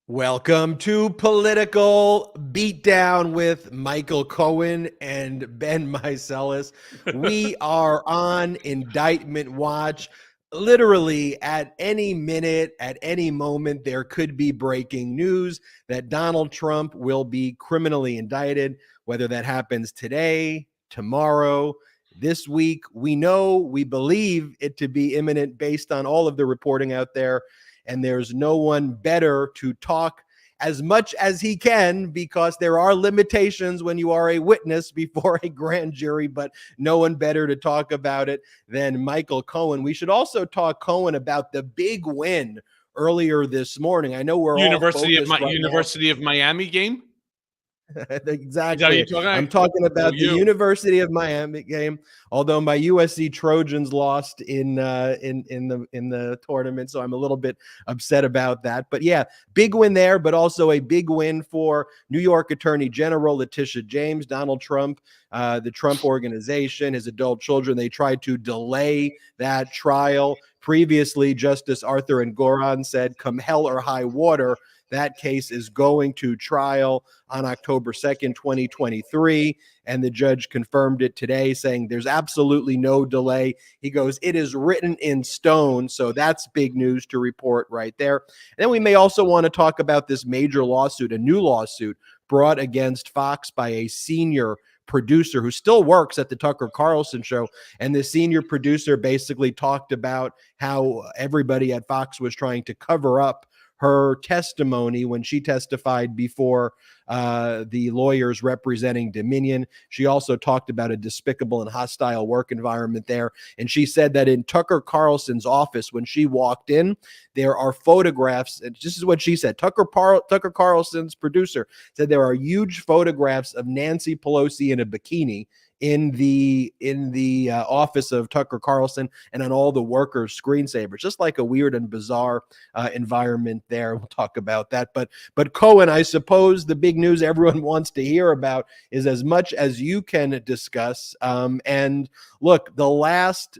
Welcome to Political Beatdown with Michael Cohen and Ben Meiselas. We are on indictment watch. Literally, at any minute, at any moment, there could be breaking news that Donald Trump will be criminally indicted, whether that happens today, tomorrow, this week. We believe it to be imminent based on all of the reporting out there. And there's no one better to talk as much as he can, because there are limitations when you are a witness before a grand jury, but no one better to talk about it than Michael Cohen. We should also talk, Cohen, about the big win earlier this morning. I know we're all focused right University of Miami game. Exactly. I'm talking about the University of Miami game. Although my USC Trojans lost in the tournament, so I'm a little bit upset about that. But yeah, big win there, but also a big win for New York Attorney General Letitia James. Donald Trump, the Trump Organization, his adult children, they tried to delay that trial. Previously, Justice Arthur Engoron said, "Come hell or high water, that case is going to trial on October 2nd, 2023. And the judge confirmed it today, saying there's absolutely no delay. He goes, "It is written in stone." So that's big news to report right there. And then we may also want to talk about this major lawsuit, a new lawsuit brought against Fox by a senior producer who still works at the Tucker Carlson show. And the senior producer basically talked about how everybody at Fox was trying to cover up her testimony when she testified before the lawyers representing Dominion. She also talked about a despicable and hostile work environment there. And she said that in Tucker Carlson's office, when she walked in, there are photographs. And this is what she said. Tucker Carlson's producer said there are huge photographs of Nancy Pelosi in a bikini in the office of Tucker Carlson and on all the workers' screensavers. Just like a weird and bizarre environment there. We'll talk about that. But Cohen, I suppose the big news everyone wants to hear about is as much as you can discuss. And look, the last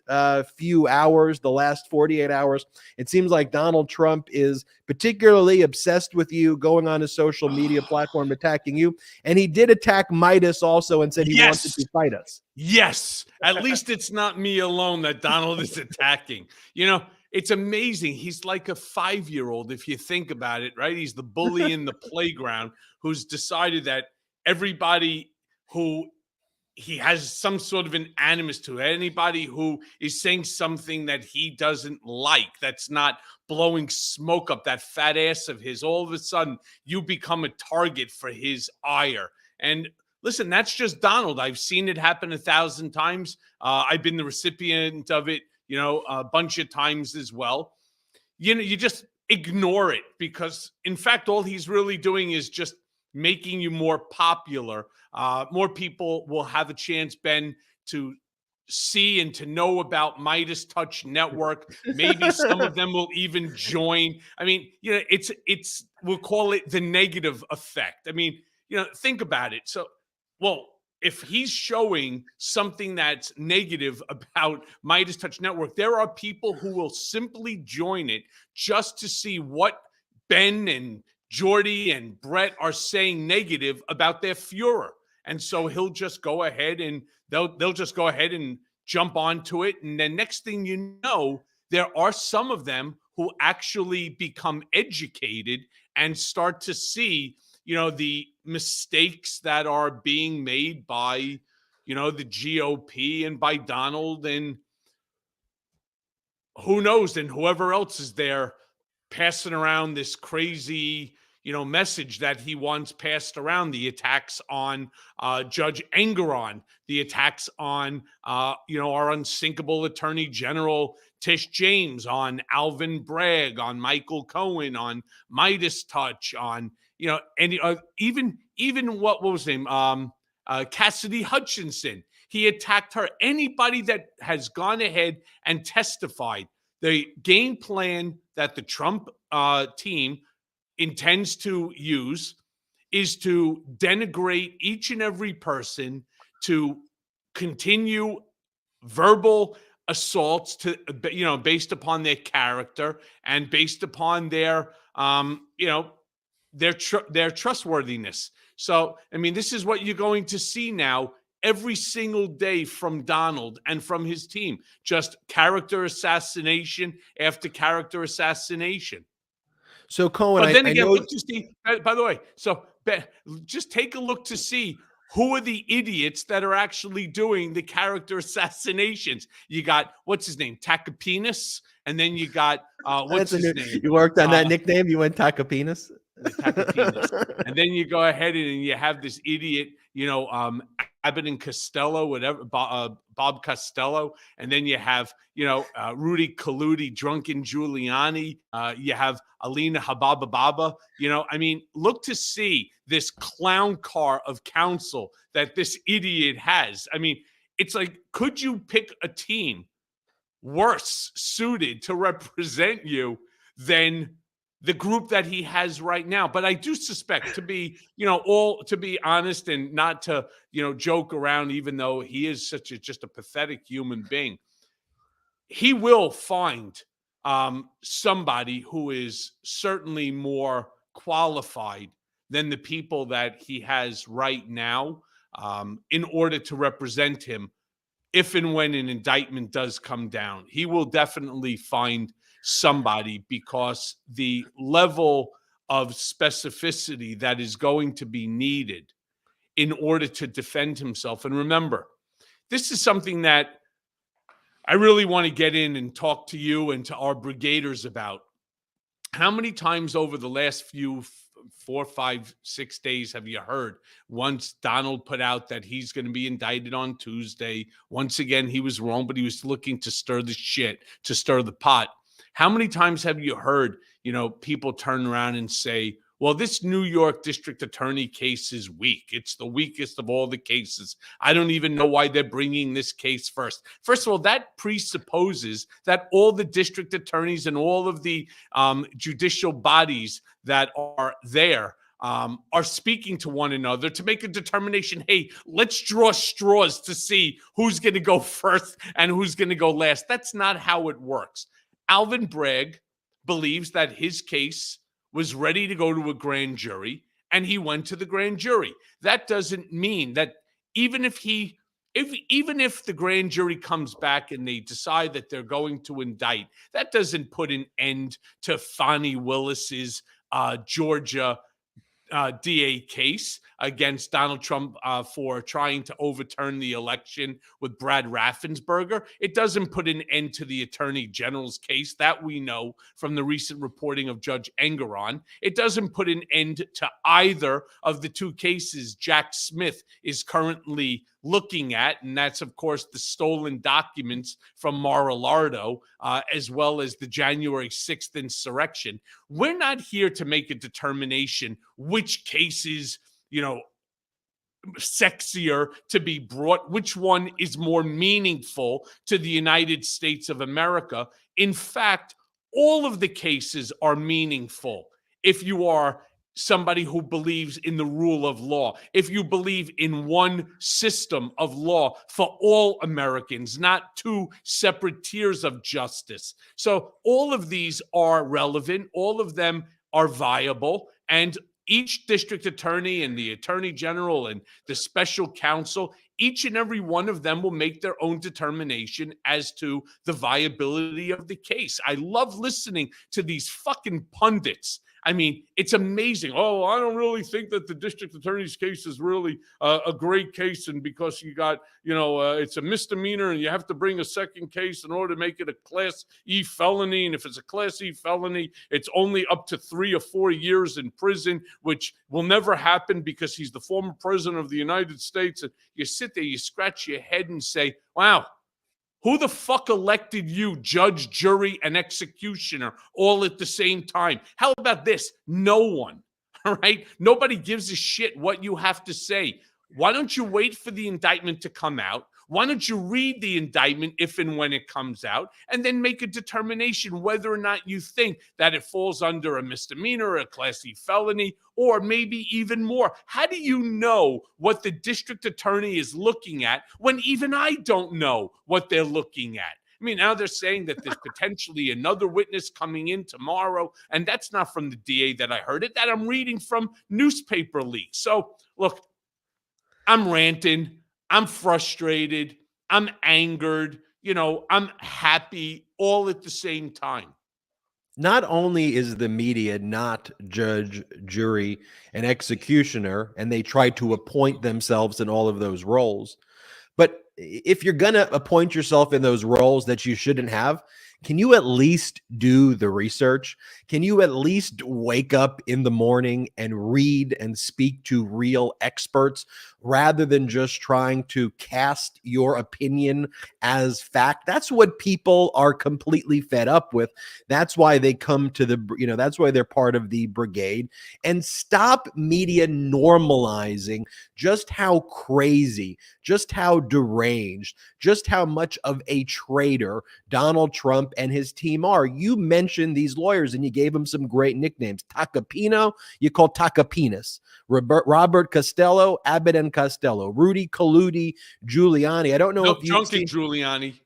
few hours, the last 48 hours, it seems like Donald Trump is particularly obsessed with you, going on his social media platform, attacking you. And he did attack Meidas also and said he wanted to fight us. Yes. At least it's not me alone that Donald is attacking. You know, it's amazing. He's like a 5-year-old, if you think about it, right? He's the bully in the playground who's decided that everybody who he has some sort of an animus to, anybody who is saying something that he doesn't like, that's not blowing smoke up that fat ass of his, all of a sudden you become a target for his ire. And listen, that's just Donald. I've seen it happen 1,000 times. I've been the recipient of it, a bunch of times as well. You just ignore it, because in fact, all he's really doing is just making you more popular. More people will have a chance, Ben, to see and to know about MeidasTouch Network. Maybe some of them will even join. I mean, it's we'll call it the negative effect. I mean, think about it. So, well, if he's showing something that's negative about MeidasTouch Network, there are people who will simply join it just to see what Ben and Jordy and Brett are saying negative about their Fuhrer. And so he'll just go ahead and they'll just go ahead and jump onto it. And then next thing you know, there are some of them who actually become educated and start to see, the mistakes that are being made by, the GOP and by Donald and who knows, and whoever else is there passing around this crazy, message that he once passed around, the attacks on Judge Engoron, the attacks on, our unsinkable Attorney General Tish James, on Alvin Bragg, on Michael Cohen, on MeidasTouch, on, and even what was his name? Cassidy Hutchinson. He attacked her. Anybody that has gone ahead and testified, the game plan that the Trump team intends to use is to denigrate each and every person, to continue verbal assaults to, based upon their character and based upon their, their trustworthiness. So, I mean, this is what you're going to see now every single day from Donald and from his team. Just character assassination after character assassination. So, Cohen, But then I again, know. look to see, by the way, so just take a look to see who are the idiots that are actually doing the character assassinations. You got, what's his name? Takapina. And then you got, what's his name? You worked on that nickname? You went Takapina? The and then you go ahead and you have this idiot, Abbott and Costello, whatever, Bob Costello, and then you have, Rudy Giuliani, drunken Giuliani. You have Alina Hababa. I mean, look to see this clown car of counsel that this idiot has. I mean, it's like, could you pick a team worse suited to represent you than the group that he has right now? But I do suspect, to be honest and not to, joke around, even though he is just a pathetic human being, he will find somebody who is certainly more qualified than the people that he has right now in order to represent him. If and when an indictment does come down, he will definitely find somebody, because the level of specificity that is going to be needed in order to defend himself. And remember, this is something that I really want to get in and talk to you and to our brigaders about. How many times over the last few 4, 5, 6 days have you heard, once Donald put out that he's going to be indicted on Tuesday? Once again, he was wrong, but he was looking to stir the shit, to stir the pot. How many times have you heard, people turn around and say, well, this New York district attorney case is weak. It's the weakest of all the cases. I don't even know why they're bringing this case first. First of all, that presupposes that all the district attorneys and all of the judicial bodies that are there are speaking to one another to make a determination. Hey, let's draw straws to see who's going to go first and who's going to go last. That's not how it works. Alvin Bragg believes that his case was ready to go to a grand jury, and he went to the grand jury. That doesn't mean that even if the grand jury comes back and they decide that they're going to indict, that doesn't put an end to Fani Willis's Georgia DA case against Donald Trump for trying to overturn the election with Brad Raffensperger. It doesn't put an end to the Attorney General's case, that we know from the recent reporting of Judge Engeron. It doesn't put an end to either of the two cases Jack Smith is currently looking at, and that's, of course, the stolen documents from Mar-a-Lago, as well as the January 6th insurrection. We're not here to make a determination which cases, sexier to be brought, which one is more meaningful to the United States of America. In fact, all of the cases are meaningful if you are somebody who believes in the rule of law, if you believe in one system of law for all Americans, not two separate tiers of justice. So all of these are relevant, all of them are viable, and each district attorney and the attorney general and the special counsel, each and every one of them will make their own determination as to the viability of the case. I love listening to these fucking pundits. I mean, it's amazing. Oh, I don't really think that the district attorney's case is really a great case. And because you got, it's a misdemeanor and you have to bring a second case in order to make it a Class E felony. And if it's a Class E felony, it's only up to 3 or 4 years in prison, which will never happen because he's the former president of the United States. And you sit there, you scratch your head and say, wow, who the fuck elected you judge, jury, and executioner all at the same time? How about this? No one, all right? Nobody gives a shit what you have to say. Why don't you wait for the indictment to come out? Why don't you read the indictment if and when it comes out, and then make a determination whether or not you think that it falls under a misdemeanor, a Class E felony, or maybe even more? How do you know what the district attorney is looking at when even I don't know what they're looking at? I mean, now they're saying that there's potentially another witness coming in tomorrow. And that's not from the DA that I heard it, that I'm reading from newspaper leaks. So look, I'm ranting. I'm frustrated. I'm angered. I'm happy all at the same time. Not only is the media not judge, jury, and executioner, and they try to appoint themselves in all of those roles, but if you're going to appoint yourself in those roles that you shouldn't have, can you at least do the research? Can you at least wake up in the morning and read and speak to real experts rather than just trying to cast your opinion as fact? That's what people are completely fed up with. That's why they come to that's why they're part of the brigade. And stop media normalizing just how crazy, just how deranged, just how much of a traitor Donald Trump and his team are. You mentioned these lawyers and you gave them some great nicknames. Takapina, you call Takapinas. Robert Costello, Abbott and Costello. Rudy Giuliani. I don't know if you've seen Giuliani.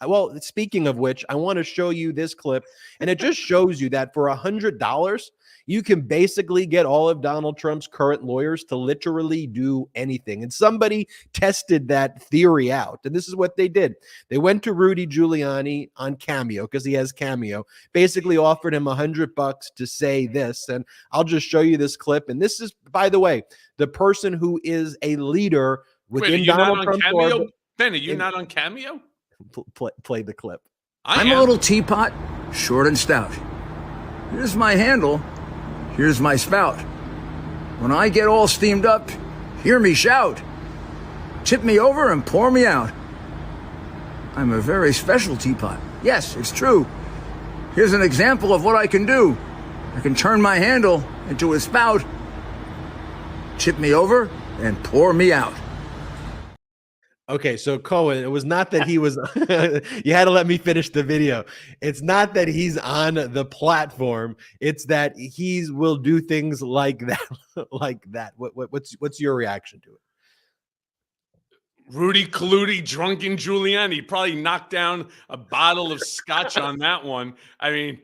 Well, speaking of which, I want to show you this clip, and it just shows you that for $100, you can basically get all of Donald Trump's current lawyers to literally do anything. And somebody tested that theory out, and this is what they did. They went to Rudy Giuliani on Cameo, because he has Cameo, basically offered him $100 to say this, and I'll just show you this clip. And this is, by the way, the person who is a leader within Donald Trump's orbit. Ben, are you not on Cameo? Play the clip. I'm a little teapot, short and stout. Here's my handle, here's my spout. When I get all steamed up, hear me shout. Tip me over and pour me out. I'm a very special teapot. Yes, it's true. Here's an example of what I can do. I can turn my handle into a spout. Tip me over and pour me out. Okay, so Cohen, it was not that he was, you had to let me finish the video. It's not that he's on the platform. It's that he will do things like that, like that. What's your reaction to it? Rudy drunken Giuliani probably knocked down a bottle of scotch on that one. I mean,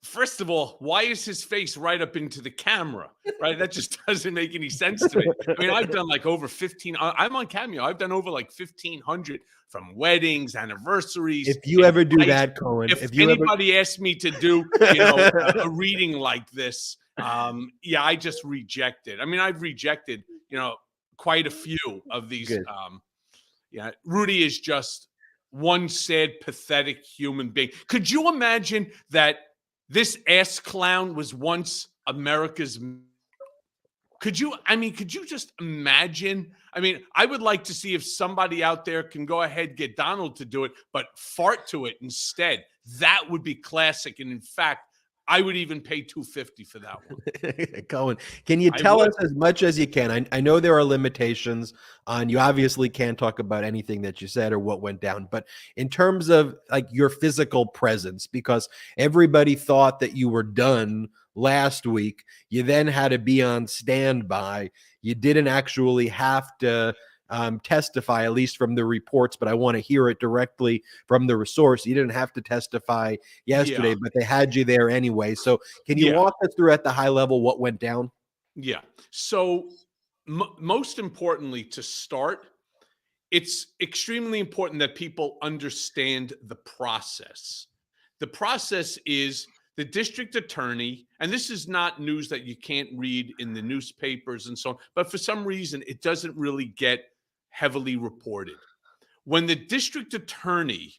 first of all, why is his face right up into the camera? Right? That just doesn't make any sense to me. I mean, I've done like over 15. I'm on Cameo. I've done over like 1,500 from weddings, anniversaries. If you ever do that, Cohen, if anybody asked me to do, a reading like this, I just reject it. I mean, I've rejected, quite a few of these. Rudy is just one sad, pathetic human being. Could you imagine that this ass clown was once America's? Could you just imagine? I mean, I would like to see if somebody out there can go ahead, get Donald to do it, but fart to it instead. That would be classic. And in fact, I would even pay $250 for that one. Cohen, can you tell us as much as you can? I know there are limitations on, you obviously can't talk about anything that you said or what went down, but in terms of like your physical presence, because everybody thought that you were done last week, you then had to be on standby. You didn't actually have to testify, at least from the reports, but I want to hear it directly from the source. You didn't have to testify yesterday, but they had you there anyway. So can you walk us through at the high level what went down? Yeah. So most importantly, to start, it's extremely important that people understand the process. The process is the district attorney, and this is not news that you can't read in the newspapers and so on, but for some reason, it doesn't really get heavily reported. When the district attorney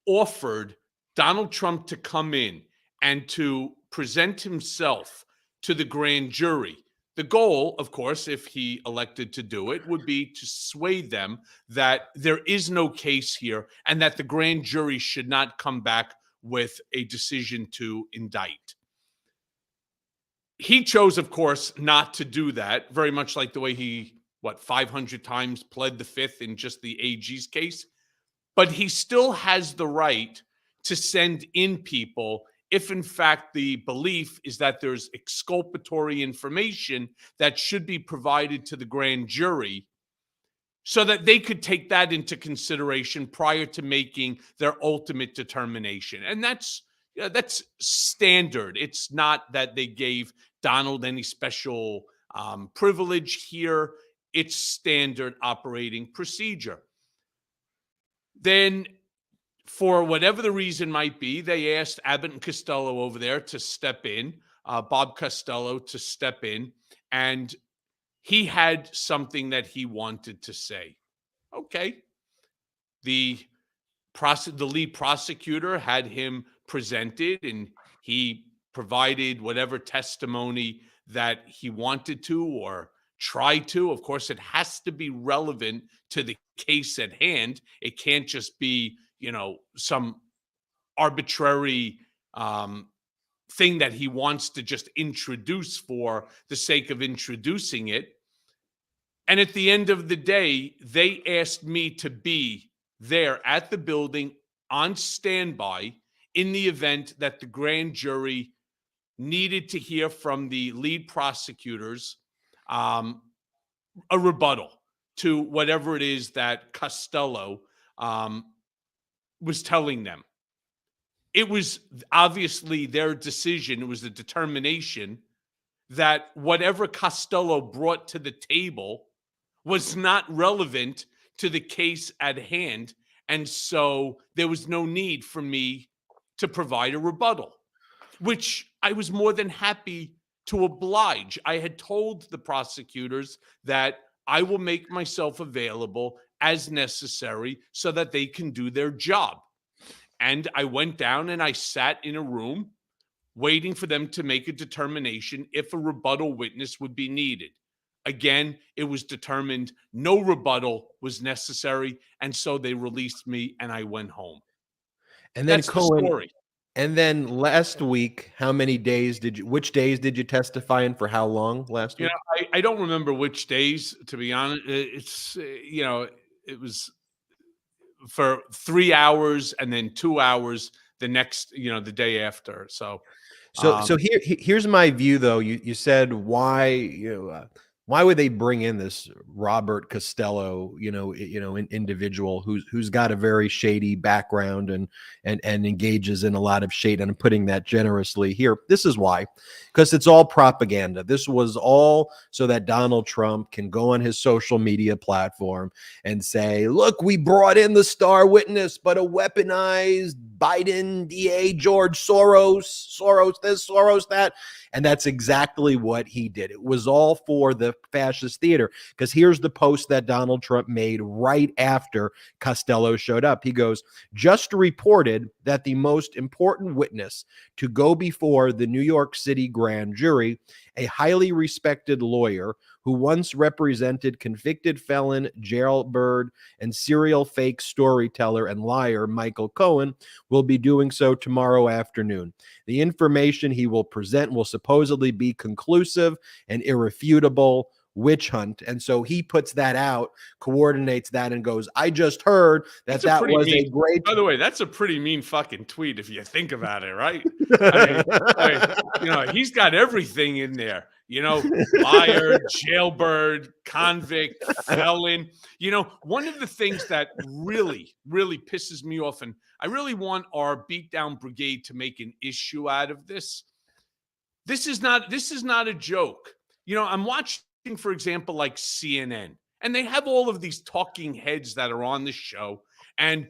offered Donald Trump to come in and to present himself to the grand jury, the goal, of course, if he elected to do it, would be to sway them that there is no case here and that the grand jury should not come back with a decision to indict. He chose, of course, not to do that, very much like the way he, 500 times pled the fifth in just the AG's case. But he still has the right to send in people if, in fact, the belief is that there's exculpatory information that should be provided to the grand jury so that they could take that into consideration prior to making their ultimate determination. And that's standard. It's not that they gave Donald any special privilege here. It's standard operating procedure. Then, for whatever the reason might be, they asked Abbott and Costello over there to step in, Bob Costello to step in, and he had something that he wanted to say. Okay. The lead prosecutor had him presented, and he provided whatever testimony that he wanted to or tried to. Of course, it has to be relevant to the case at hand. It can't just be, some arbitrary thing that he wants to just introduce for the sake of introducing it. And at the end of the day, they asked me to be there at the building on standby in the event that the grand jury needed to hear from the lead prosecutors a rebuttal to whatever it is that Costello was telling them. It was obviously their decision. It was a determination that whatever Costello brought to the table was not relevant to the case at hand. And so there was no need for me to provide a rebuttal, which I was more than happy to oblige. I had told the prosecutors that I will make myself available as necessary so that they can do their job. And I went down and I sat in a room waiting for them to make a determination if a rebuttal witness would be needed. Again, it was determined no rebuttal was necessary, and so they released me and I went home. And then That's Cohen, the story. And then last week, which days did you testify in for how long last week? I don't remember which days, to be honest. It's, it was for 3 hours and then 2 hours the next, the day after. So here's my view, though. You said why would they bring in this Robert Costello, individual who's got a very shady background and engages in a lot of shade? And I'm putting that generously here. This is why, because it's all propaganda. This was all so that Donald Trump can go on his social media platform and say, look, we brought in the star witness, but a weaponized Biden DA George Soros this, Soros that. And that's exactly what he did. It was all for the fascist theater, because here's the post that Donald Trump made right after Costello showed up. He goes, just reported that the most important witness to go before the New York City grand jury, a highly respected lawyer who once represented convicted felon, jailbird, and serial fake storyteller and liar Michael Cohen, will be doing so tomorrow afternoon. The information he will present will supposedly be conclusive and irrefutable. Witch hunt. And so he puts that out, coordinates that, and goes, I just heard that was a great. By the way, that's a pretty mean fucking tweet if you think about it, right? He's got everything in there. Liar, jailbird, convict, felon. One of the things that really, really pisses me off, and I really want our beatdown brigade to make an issue out of this. This is not a joke. I'm watching, for example, like CNN, and they have all of these talking heads that are on the show, and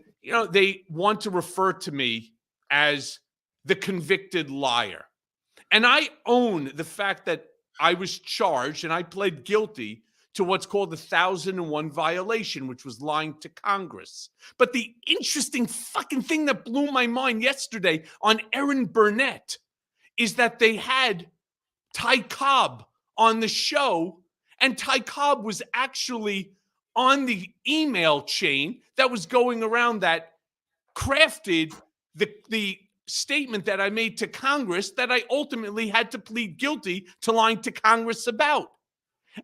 they want to refer to me as the convicted liar. And I own the fact that I was charged and I pled guilty to what's called the 1001 violation, which was lying to Congress. But the interesting fucking thing that blew my mind yesterday on Erin Burnett is that they had Ty Cobb on the show, and Ty Cobb was actually on the email chain that was going around that crafted the statement that I made to Congress that I ultimately had to plead guilty to lying to Congress about.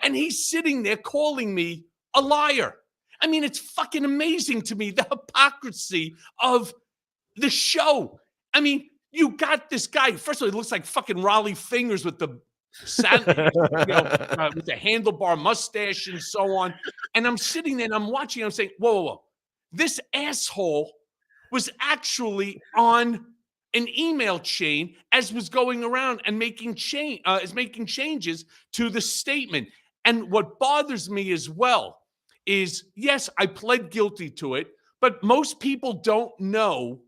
And he's sitting there calling me a liar. I mean, it's fucking amazing to me, the hypocrisy of the show. I mean, you got this guy. First of all, he looks like fucking Raleigh Fingers with the with a handlebar mustache and so on. And I'm sitting there and I'm watching. I'm saying, whoa, whoa, whoa. This asshole was actually on an email chain as was going around and making changes to the statement. And what bothers me as well is, yes, I pled guilty to it, but most people don't know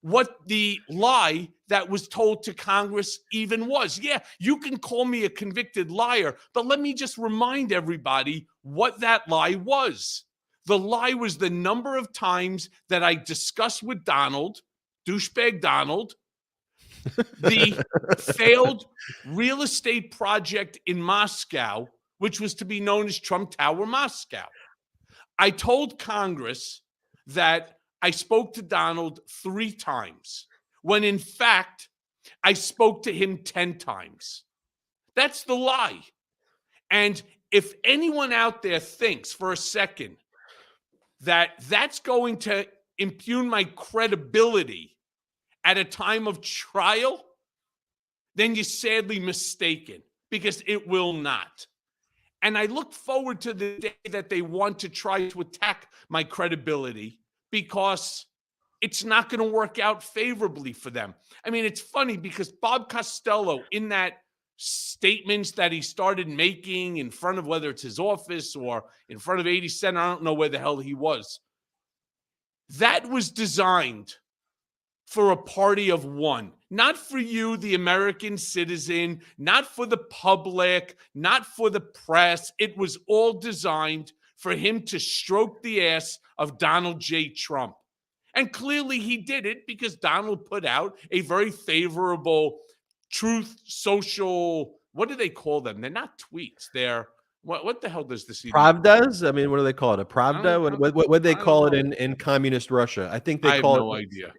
what the lie that was told to Congress even was. Yeah, you can call me a convicted liar, but let me just remind everybody what that lie was. The lie was the number of times that I discussed with Donald, douchebag Donald, the failed real estate project in Moscow, which was to be known as Trump Tower Moscow. I told Congress that I spoke to Donald 3 times, when in fact, I spoke to him 10 times. That's the lie. And if anyone out there thinks for a second that that's going to impugn my credibility at a time of trial, then you're sadly mistaken, because it will not. And I look forward to the day that they want to try to attack my credibility, because it's not going to work out favorably for them. I mean, it's funny because Bob Costello, in that statements that he started making in front of, whether it's his office or in front of 80 Cent, I don't know where the hell he was, that was designed for a party of one, not for you, the American citizen, not for the public, not for the press. It was all designed for him to stroke the ass of Donald J. Trump. And clearly he did it, because Donald put out a very favorable Truth Social, what do they call them? They're not tweets. They're, what the hell does this even Pravdas? I mean, what do they call it? A Pravda? What would they call it in communist Russia? I think they call it. I have no idea.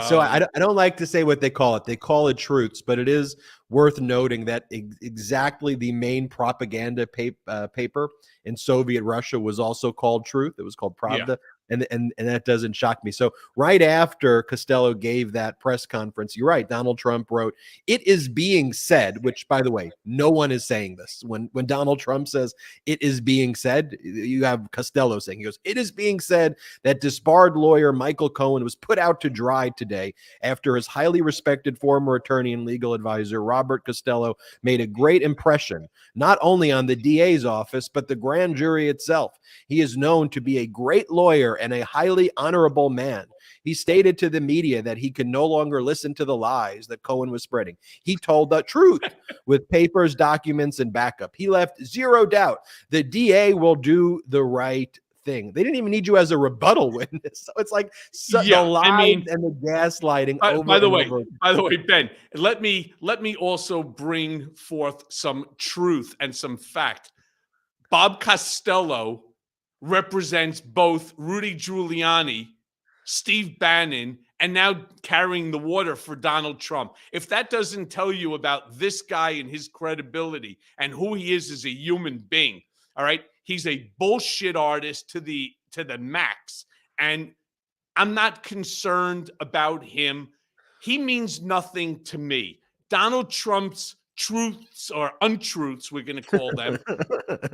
So I don't like to say what they call it. They call it truths, but it is worth noting that exactly the main propaganda paper in Soviet Russia was also called Truth. It was called Pravda. Yeah. And that doesn't shock me. So right after Costello gave that press conference, you're right, Donald Trump wrote, "It is being said," which, by the way, no one is saying this. When Donald Trump says it is being said, you have Costello saying, he goes, "It is being said that disbarred lawyer Michael Cohen was put out to dry today after his highly respected former attorney and legal advisor, Robert Costello, made a great impression, not only on the DA's office, but the grand jury itself. He is known to be a great lawyer and a highly honorable man. He stated to the media that he can no longer listen to the lies that Cohen was spreading. He told the truth with papers, documents, and backup. He left zero doubt the DA will do the right thing." They didn't even need you as a rebuttal witness. So it's like the lies and the gaslighting. By the way, Ben, let me also bring forth some truth and some fact. Bob Costello represents both Rudy Giuliani, Steve Bannon, and now carrying the water for Donald Trump. If that doesn't tell you about this guy and his credibility and who he is as a human being, all right, he's a bullshit artist to the max. And I'm not concerned about him. He means nothing to me. Donald Trump's truths or untruths, we're going to call them,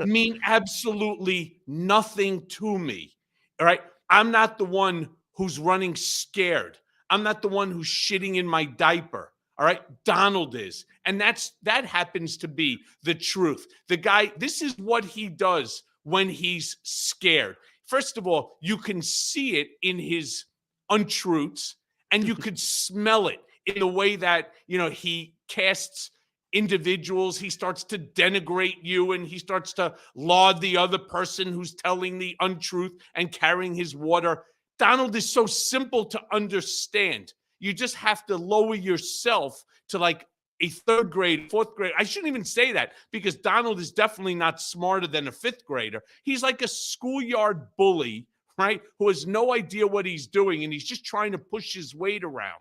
mean absolutely nothing to me. All right. I'm not the one who's running scared. I'm not the one who's shitting in my diaper. All right. Donald is. And that happens to be the truth. The guy, this is what he does when he's scared. First of all, you can see it in his untruths, and you could smell it in the way that, he casts individuals. He starts to denigrate you, and he starts to laud the other person who's telling the untruth and carrying his water. Donald is so simple to understand. You just have to lower yourself to like a 3rd grade, 4th grade. I shouldn't even say that, because Donald is definitely not smarter than a 5th grader. He's like a schoolyard bully, right? Who has no idea what he's doing, and he's just trying to push his weight around.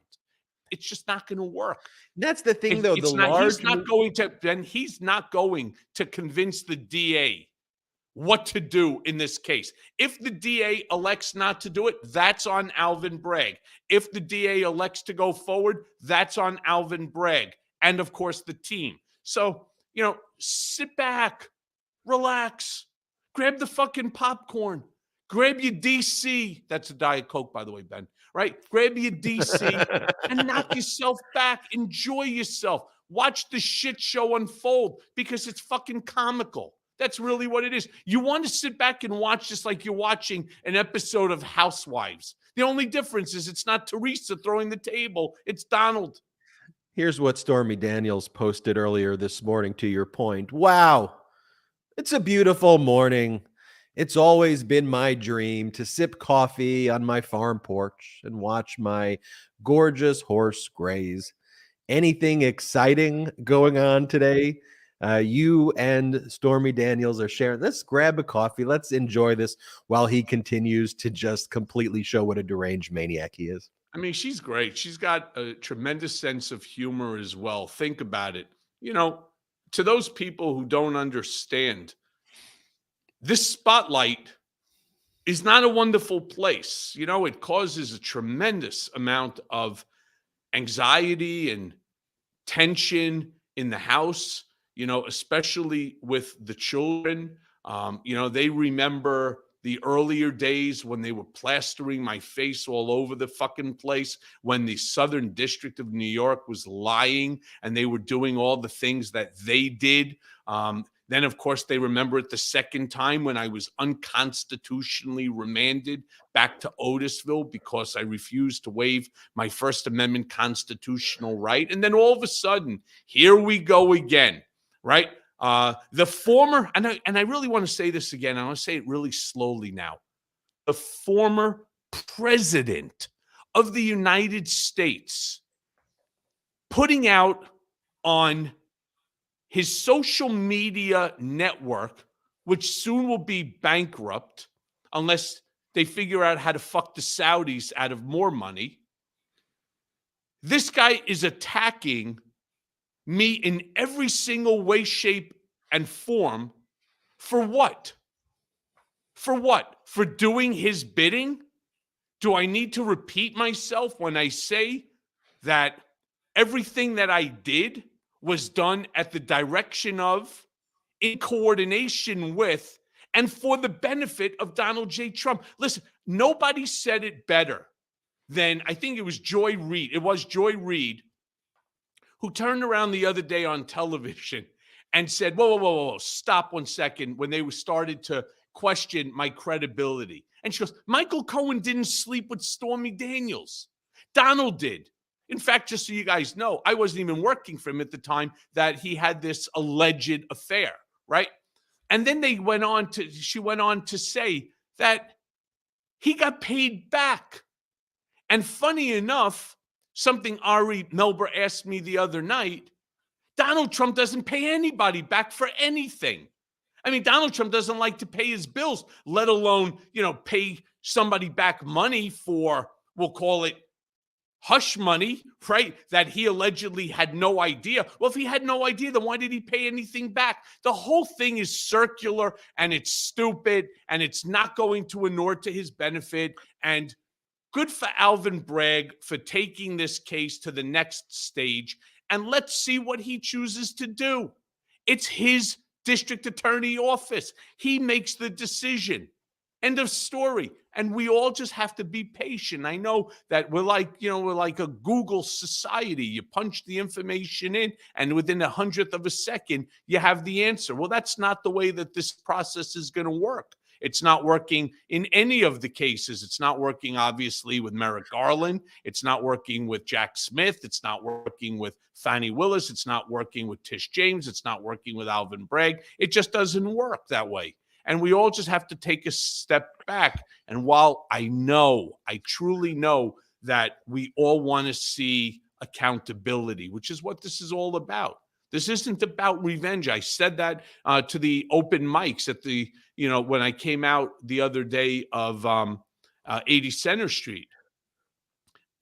It's just not going to work. That's the thing, though. He's not going to convince the DA what to do in this case. If the DA elects not to do it, that's on Alvin Bragg. If the DA elects to go forward, that's on Alvin Bragg. And of course, the team. So sit back, relax, grab the fucking popcorn, grab your DC. That's a Diet Coke, by the way, Ben, right? Grab your DC and knock yourself back. Enjoy yourself. Watch the shit show unfold because it's fucking comical. That's really what it is. You want to sit back and watch this like you're watching an episode of Housewives. The only difference is it's not Teresa throwing the table. It's Donald. Here's what Stormy Daniels posted earlier this morning to your point. Wow, it's a beautiful morning. It's always been my dream to sip coffee on my farm porch and watch my gorgeous horse graze. Anything exciting going on today? You and Stormy Daniels are sharing. Let's grab a coffee. Let's enjoy this while he continues to just completely show what a deranged maniac he is. I mean, she's great. She's got a tremendous sense of humor as well. Think about it. To those people who don't understand, this spotlight is not a wonderful place. It causes a tremendous amount of anxiety and tension in the house, especially with the children. They remember the earlier days when they were plastering my face all over the fucking place, when the Southern District of New York was lying and they were doing all the things that they did. Then, of course, they remember it the second time when I was unconstitutionally remanded back to Otisville because I refused to waive my First Amendment constitutional right. And then all of a sudden, here we go again, right? The former, and I really want to say this again. I want to say it really slowly now. The former president of the United States putting out on his social media network, which soon will be bankrupt unless they figure out how to fuck the Saudis out of more money. This guy is attacking me in every single way, shape, and form. For what? For what? For doing his bidding? Do I need to repeat myself when I say that everything that I did was done at the direction of, in coordination with, and for the benefit of Donald J. Trump? Listen, nobody said it better than, I think it was Joy Reid. It was Joy Reid who turned around the other day on television and said, whoa, stop 1 second, when they started to question my credibility. And she goes, Michael Cohen didn't sleep with Stormy Daniels. Donald did. In fact, just so you guys know, I wasn't even working for him at the time that he had this alleged affair, right? And then she went on to say that he got paid back. And funny enough, something Ari Melber asked me the other night, Donald Trump doesn't pay anybody back for anything. I mean, Donald Trump doesn't like to pay his bills, let alone, pay somebody back money for, we'll call it hush money, right? That he allegedly had no idea. Well, if he had no idea, then why did he pay anything back? The whole thing is circular and it's stupid and it's not going to inure to his benefit. And good for Alvin Bragg for taking this case to the next stage. And let's see what he chooses to do. It's his district attorney office. He makes the decision. End of story. And we all just have to be patient. I know that we're like a Google society. You punch the information in, and within 100th of a second, you have the answer. Well, that's not the way that this process is going to work. It's not working in any of the cases. It's not working, obviously, with Merrick Garland. It's not working with Jack Smith. It's not working with Fani Willis. It's not working with Tish James. It's not working with Alvin Bragg. It just doesn't work that way. And we all just have to take a step back. And while I truly know that we all want to see accountability, which is what this is all about. This isn't about revenge. I said that to the open mics at the, when I came out the other day of 80 Center Street.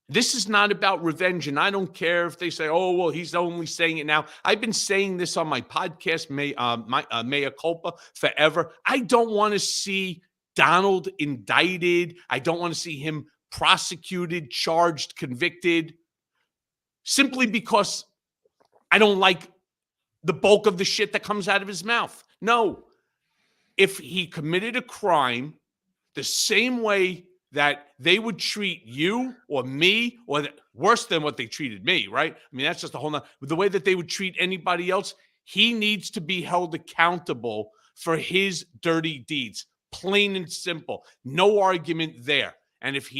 This is not about revenge, and I don't care if they say, oh, well, he's only saying it now. I've been saying this on my podcast, Mea Culpa, forever. I don't want to see Donald indicted. I don't want to see him prosecuted, charged, convicted, simply because I don't like the bulk of the shit that comes out of his mouth. No. If he committed a crime, the same way that they would treat you or me, or worse than what they treated me, right? I mean, that's just a whole nother, the way that they would treat anybody else, he needs to be held accountable for his dirty deeds. Plain and simple. No argument there. And if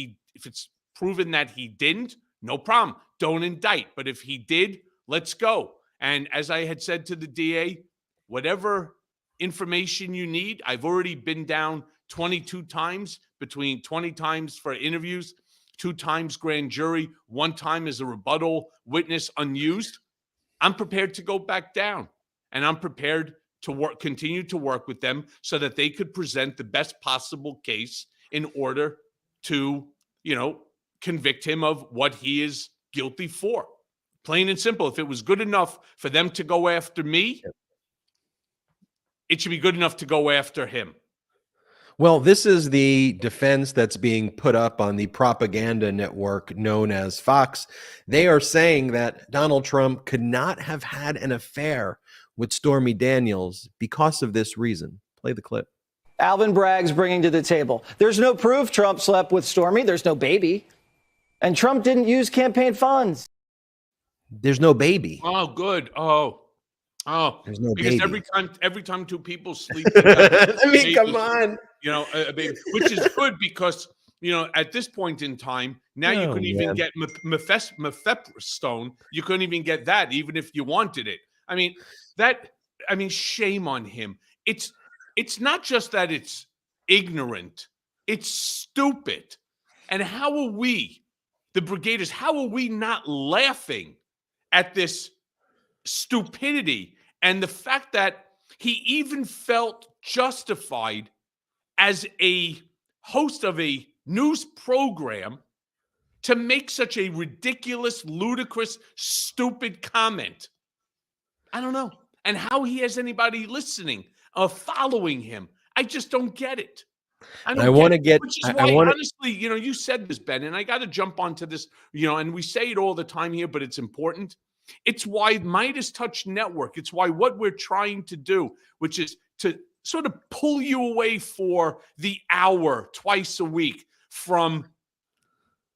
it's proven that he didn't, no problem. Don't indict. But if he did, let's go. And as I had said to the DA, whatever information you need, I've already been down 22 times, between 20 times for interviews, 2 times grand jury, 1 time as a rebuttal witness unused. I'm prepared to go back down, and I'm prepared to continue to work with them so that they could present the best possible case in order to, convict him of what he is guilty for. Plain and simple. If it was good enough for them to go after me, it should be good enough to go after him. Well, this is the defense that's being put up on the propaganda network known as Fox. They are saying that Donald Trump could not have had an affair with Stormy Daniels because of this reason. Play the clip. Alvin Bragg's bringing to the table. There's no proof Trump slept with Stormy. There's no baby. And Trump didn't use campaign funds. There's no baby. Oh, good. Oh, there's no because baby. every time 2 people sleep together, I mean, come on. A baby, which is good because, at this point in time, now you couldn't even get Mephistophone. You couldn't even get that, even if you wanted it. Shame on him. It's not just that it's ignorant, it's stupid. And how are we, the Brigaders, how are we not laughing at this stupidity and the fact that he even felt justified as a host of a news program to make such a ridiculous, ludicrous, stupid comment? I don't know. And how he has anybody listening or following him. I just don't get it. Which is why, honestly, you said this, Ben, and I got to jump onto this, and we say it all the time here, but it's important. It's why MeidasTouch Network, it's why what we're trying to do, which is to sort of pull you away for the hour twice a week from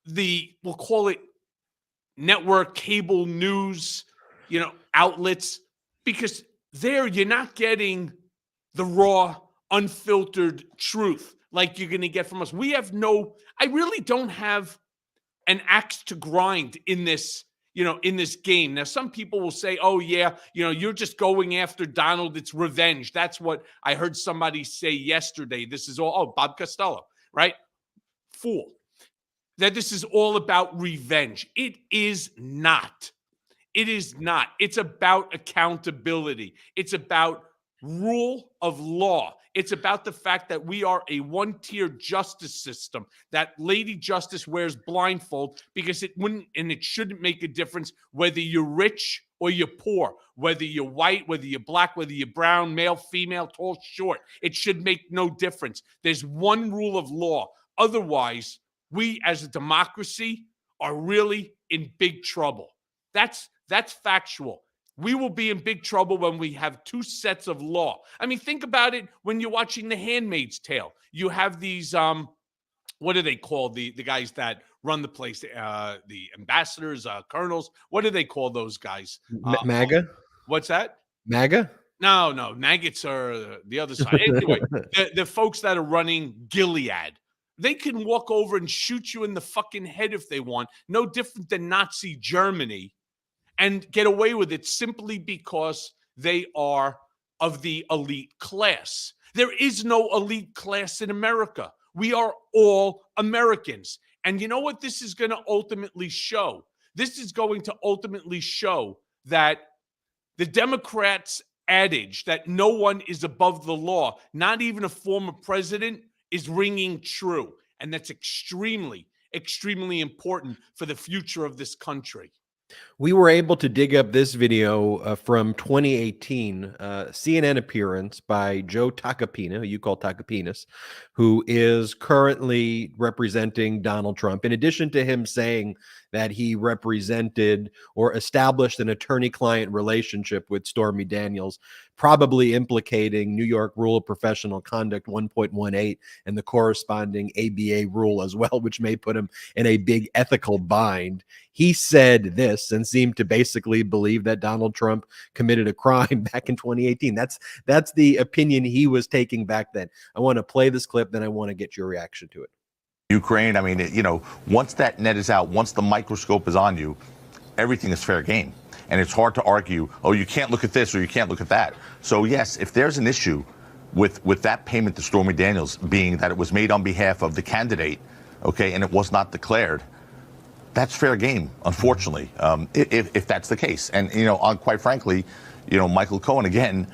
we'll call it network cable news, outlets, because there you're not getting the raw, unfiltered truth like you're going to get from us. I really don't have an axe to grind in this, in this game. Now, some people will say, oh, yeah, you're just going after Donald. It's revenge. That's what I heard somebody say yesterday. This is all, Bob Costello, right? Fool. That this is all about revenge. It is not. It is not. It's about accountability. It's about rule of law. It's about the fact that we are a one-tier justice system, that Lady Justice wears blindfold because it wouldn't and it shouldn't make a difference whether you're rich or you're poor, whether you're white, whether you're black, whether you're brown, male, female, tall, short. It should make no difference. There's one rule of law. Otherwise, we as a democracy are really in big trouble. That's factual. We will be in big trouble when we have 2 sets of law. I mean, think about it when you're watching The Handmaid's Tale. You have these, what do they call the guys that run the place? The ambassadors, colonels. What do they call those guys? MAGA? What's that? MAGA? No. Maggots are the other side. Anyway, the folks that are running Gilead. They can walk over and shoot you in the fucking head if they want. No different than Nazi Germany. And get away with it simply because they are of the elite class. There is no elite class in America. We are all Americans. And you know what this is going to ultimately show? This is going to ultimately show that the Democrats' adage that no one is above the law, not even a former president, is ringing true. And that's extremely, extremely important for the future of this country. We were able to dig up this video from 2018, CNN appearance by Joe Takapina, who you call Takapinas, who is currently representing Donald Trump. In addition to him saying that he represented or established an attorney-client relationship with Stormy Daniels, probably implicating New York Rule of Professional Conduct 1.18 and the corresponding ABA rule as well, which may put him in a big ethical bind. He said this and seemed to basically believe that Donald Trump committed a crime back in 2018. That's the opinion he was taking back then. I want to play this clip, then I want to get your reaction to it. Ukraine, I mean, once that net is out, once the microscope is on you, everything is fair game. And it's hard to argue, oh, you can't look at this or you can't look at that. So, yes, if there's an issue with that payment to Stormy Daniels being that it was made on behalf of the candidate, okay, and it was not declared, that's fair game, unfortunately, if that's the case. And, quite frankly, Michael Cohen, again,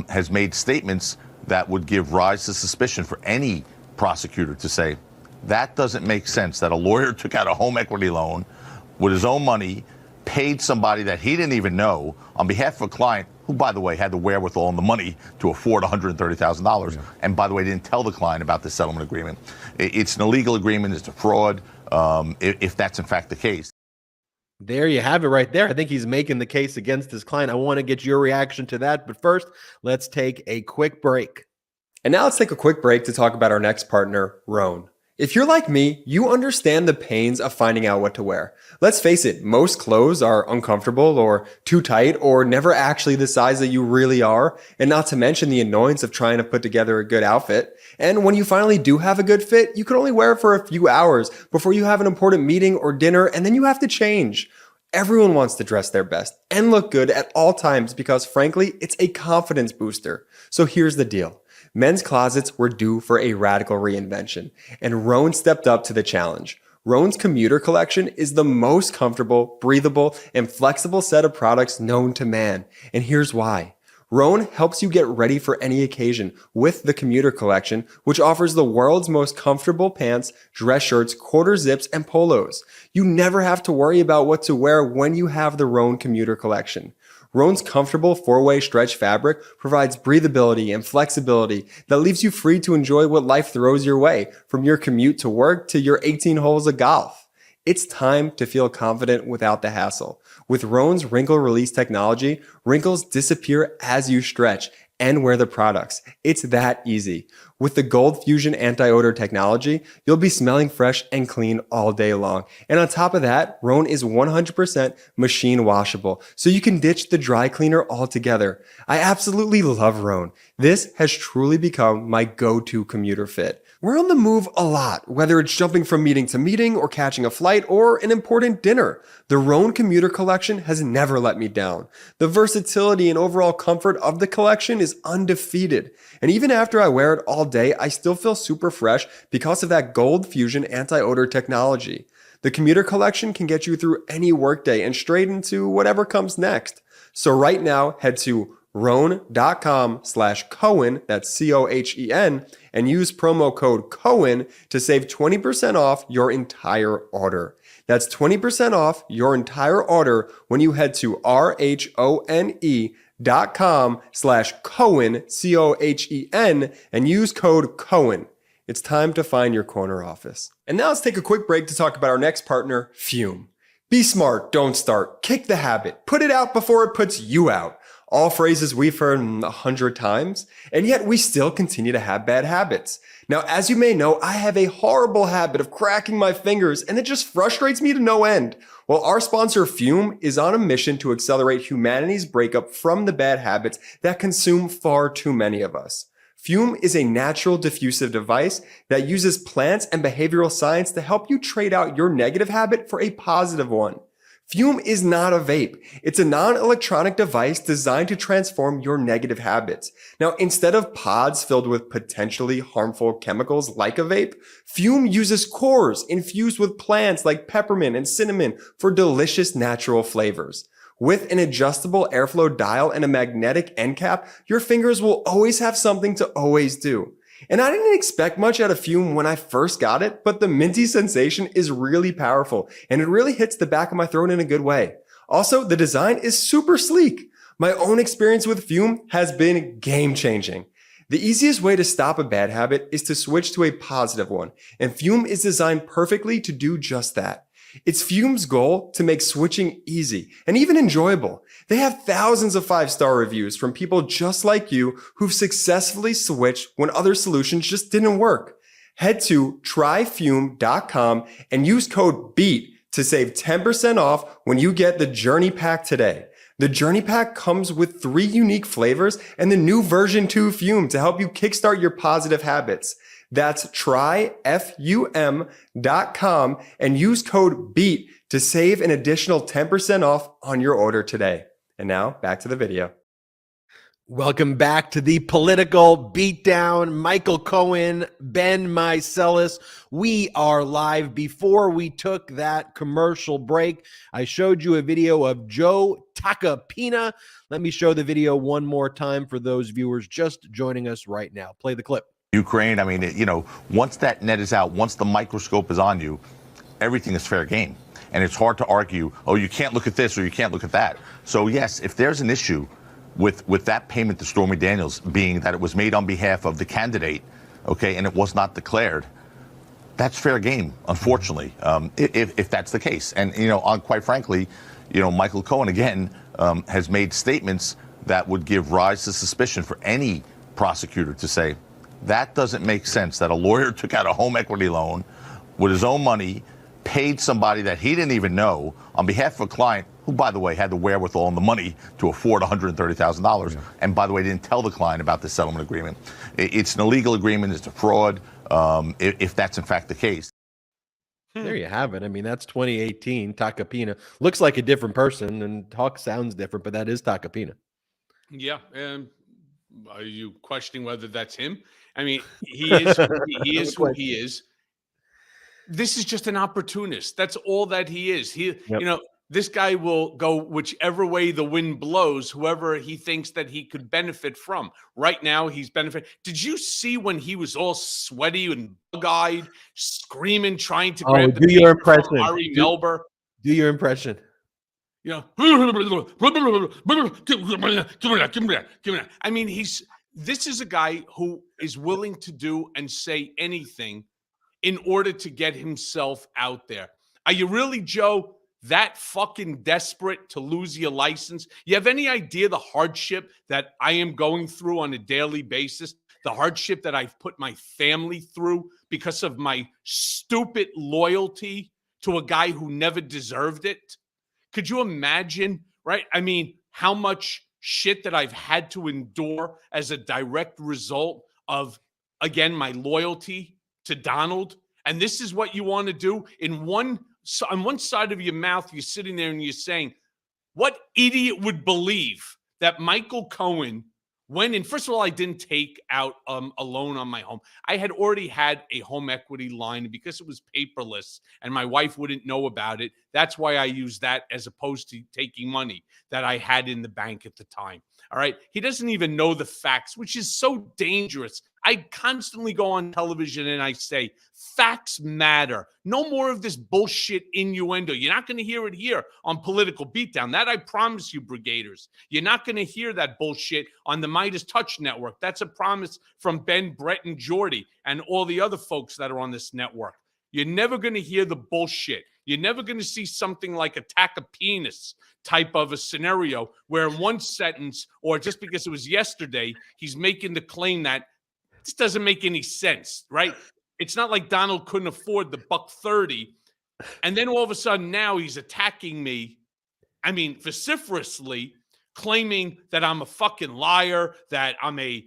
has made statements that would give rise to suspicion for any prosecutor to say, that doesn't make sense that a lawyer took out a home equity loan with his own money, paid somebody that he didn't even know on behalf of a client who, by the way, had the wherewithal and the money to afford $130,000. Yeah. And by the way, didn't tell the client about the settlement agreement. It's an illegal agreement. It's a fraud, if that's in fact the case. There you have it right there. I think he's making the case against his client. I want to get your reaction to that. But first, let's take a quick break. And now let's take a quick break to talk about our next partner, Rhone. If you're like me, you understand the pains of finding out what to wear. Let's face it, most clothes are uncomfortable or too tight or never actually the size that you really are, and not to mention the annoyance of trying to put together a good outfit. And when you finally do have a good fit, you can only wear it for a few hours before you have an important meeting or dinner, and then you have to change. Everyone wants to dress their best and look good at all times because, frankly, it's a confidence booster. So here's the deal. Men's closets were due for a radical reinvention, and Rhone stepped up to the challenge. Rhone's commuter collection is the most comfortable, breathable, and flexible set of products known to man. And here's why. Rhone helps you get ready for any occasion with the commuter collection, which offers the world's most comfortable pants, dress shirts, quarter zips, and polos. You never have to worry about what to wear when you have the Rhone commuter collection. Rhone's comfortable 4-way stretch fabric provides breathability and flexibility that leaves you free to enjoy what life throws your way, from your commute to work to your 18 holes of golf. It's time to feel confident without the hassle. With Rhone's wrinkle release technology, wrinkles disappear as you stretch and wear the products. It's that easy. With the Gold Fusion anti-odor technology, you'll be smelling fresh and clean all day long. And on top of that, Rhone is 100% machine washable, so you can ditch the dry cleaner altogether. I absolutely love Rhone. This has truly become my go-to commuter fit. We're on the move a lot, whether it's jumping from meeting to meeting or catching a flight or an important dinner. The Rhone commuter collection has never let me down. The versatility and overall comfort of the collection is undefeated. And even after I wear it all day, I still feel super fresh because of that Gold Fusion anti-odor technology. The commuter collection can get you through any workday and straight into whatever comes next. So right now, head to Rhone.com/Cohen, that's Cohen, and use promo code Cohen to save 20% off your entire order. That's 20% off your entire order when you head to RHONE.com/Cohen, Cohen, and use code Cohen. It's time to find your corner office. And now let's take a quick break to talk about our next partner, Fume. Be smart, don't start. Kick the habit. Put it out before it puts you out. All phrases we've heard 100 times, and yet we still continue to have bad habits. Now, as you may know, I have a horrible habit of cracking my fingers, and it just frustrates me to no end. Well, our sponsor, Fume, is on a mission to accelerate humanity's breakup from the bad habits that consume far too many of us. Fume is a natural diffusive device that uses plants and behavioral science to help you trade out your negative habit for a positive one. Fume is not a vape. It's a non-electronic device designed to transform your negative habits. Now, instead of pods filled with potentially harmful chemicals like a vape, Fume uses cores infused with plants like peppermint and cinnamon for delicious natural flavors. With an adjustable airflow dial and a magnetic end cap, your fingers will always have something to always do. And I didn't expect much out of Fume when I first got it, but the minty sensation is really powerful and it really hits the back of my throat in a good way. Also, the design is super sleek. My own experience with Fume has been game-changing. The easiest way to stop a bad habit is to switch to a positive one, and Fume is designed perfectly to do just that. It's Fume's goal to make switching easy and even enjoyable. They have thousands of 5-star reviews from people just like you who've successfully switched when other solutions just didn't work. Head to tryfume.com and use code BEAT to save 10% off when you get the Journey Pack today. The Journey Pack comes with 3 unique flavors and the new version 2 Fume to help you kickstart your positive habits. That's tryfum.com and use code BEAT to save an additional 10% off on your order today. And now back to the video. Welcome back to the Political Beatdown. Michael Cohen, Ben Meiselas. We are live. Before we took that commercial break, I showed you a video of Joe Takapina. Let me show the video one more time for those viewers just joining us right now. Play the clip. Ukraine, I mean, once that net is out, once the microscope is on you, everything is fair game. And it's hard to argue, oh, you can't look at this or you can't look at that. So, yes, if there's an issue with that payment to Stormy Daniels being that it was made on behalf of the candidate, okay, and it was not declared, that's fair game, unfortunately, if that's the case. And, quite frankly, Michael Cohen, again, has made statements that would give rise to suspicion for any prosecutor to say, that doesn't make sense that a lawyer took out a home equity loan with his own money, paid somebody that he didn't even know on behalf of a client who, by the way, had the wherewithal and the money to afford $130,000. Yeah. And by the way, didn't tell the client about the settlement agreement. It's an illegal agreement. It's a fraud, if that's in fact the case. There you have it. I mean, that's 2018 Takapina. Looks like a different person and talk sounds different, but that is Takapina. Yeah. Are you questioning whether that's him? I mean, he is who he is. This is just an opportunist. That's all that he is. This guy will go whichever way the wind blows, whoever he thinks that he could benefit from. Right now, he's benefiting. Did you see when he was all sweaty and bug-eyed, screaming, trying to grab the your impression. Ari Melber? Do your impression. I mean, this is a guy who is willing to do and say anything in order to get himself out there. Are you really, Joe, that fucking desperate to lose your license? You have any idea the hardship that I am going through on a daily basis? The hardship that I've put my family through because of my stupid loyalty to a guy who never deserved it? Could you imagine, right? I mean, how much shit that I've had to endure as a direct result of, again, my loyalty to Donald. And this is what you want to do on one side of your mouth, you're sitting there and you're saying, what idiot would believe that Michael Cohen went in? First of all, I didn't take out a loan on my home. I had already had a home equity line because it was paperless and my wife wouldn't know about it. That's why I used that as opposed to taking money that I had in the bank at the time. All right. He doesn't even know the facts, which is so dangerous. I constantly go on television and I say, facts matter. No more of this bullshit innuendo. You're not going to hear it here on Political Beatdown. That I promise you, Brigaders. You're not going to hear that bullshit on the MeidasTouch network. That's a promise from Ben, Brett, and Jordy and all the other folks that are on this network. You're never going to hear the bullshit. You're never going to see something like a Takapina type of a scenario where in one sentence, or just because it was yesterday, he's making the claim that this doesn't make any sense, right? It's not like Donald couldn't afford the $130. And then all of a sudden now he's attacking me, I mean, vociferously, claiming that I'm a fucking liar, that I'm a